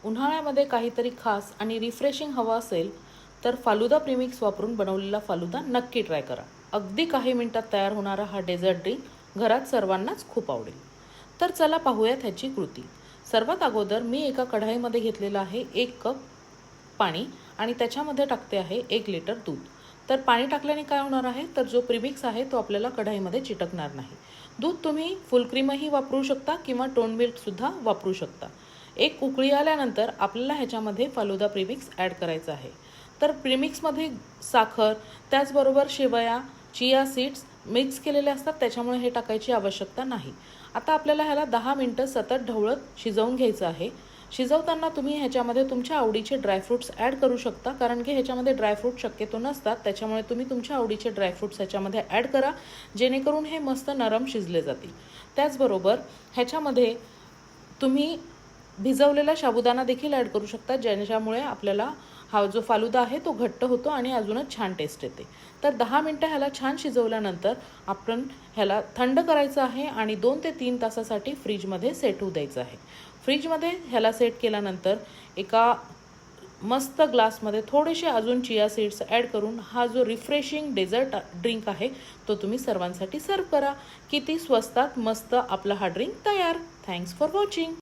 उन्हाळ्यामध्ये काहीतरी खास आणि रिफ्रेशिंग हवं असेल तर फालुदा प्रीमिक्स वापरून बनवलेला फालुदा नक्की ट्राय करा. अगदी काही मिनिटात तयार होणारा हा डेझर्ट ड्रिंक घरात सर्वांनाच खूप आवडेल. तर चला पाहूयात ह्याची कृती. सर्वात अगोदर मी एका कढाईमध्ये घेतलेलं आहे 1 कप पाणी आणि त्याच्यामध्ये टाकते आहे 1 लिटर दूध. तर पाणी टाकल्याने काय होणार आहे, तर जो प्रीमिक्स आहे तो आपल्याला कढाईमध्ये चिटकणार नाही. दूध तुम्ही फुल क्रीमही वापरू शकता किंवा टोन मिल्कसुद्धा वापरू शकता. एक उकळी आल्यानंतर आपल्याला ह्याच्यामध्ये फालुदा प्रीमिक्स ॲड करायचं आहे. तर प्रीमिक्समध्ये साखर, त्याचबरोबर शेवया, चिया सीड्स मिक्स केलेले असतात, त्याच्यामुळे हे टाकायची आवश्यकता नाही. आता आपल्याला ह्याला 10 मिनटं सतत ढवळत शिजवून घ्यायचं आहे. शिजवताना तुम्ही ह्याच्यामध्ये तुमच्या आवडीचे ड्रायफ्रूट्स ॲड करू शकता, कारण की ह्याच्यामध्ये ड्रायफ्रूट शक्यतो नसतात. त्याच्यामुळे तुम्ही तुमच्या आवडीचे ड्रायफ्रूट्स ह्याच्यामध्ये ॲड करा, जेणेकरून हे मस्त नरम शिजले जातील. त्याचबरोबर ह्याच्यामध्ये तुम्ही भिजवलेला साबुदाणा देखील ॲड करू शकता, ज्याच्यामुळे आपल्याला हा जो फालुदा आहे तो घट्ट होतो आणि अजूनच छान टेस्ट येते. तर 10 मिनटं ह्याला छान शिजवल्यानंतर आपण ह्याला थंड करायचं आहे आणि 2 ते 3 तासासाठी फ्रीजमध्ये सेट होऊ द्यायचं आहे. फ्रीजमध्ये ह्याला सेट केल्यानंतर एका मस्त ग्लासमध्ये थोडेसे अजून चिया सीड्स ॲड करून हा जो रिफ्रेशिंग डेझर्ट ड्रिंक आहे तो तुम्ही सर्वांसाठी सर्व करा. किती स्वस्तात मस्त आपला हा ड्रिंक तयार. Thanks for watching.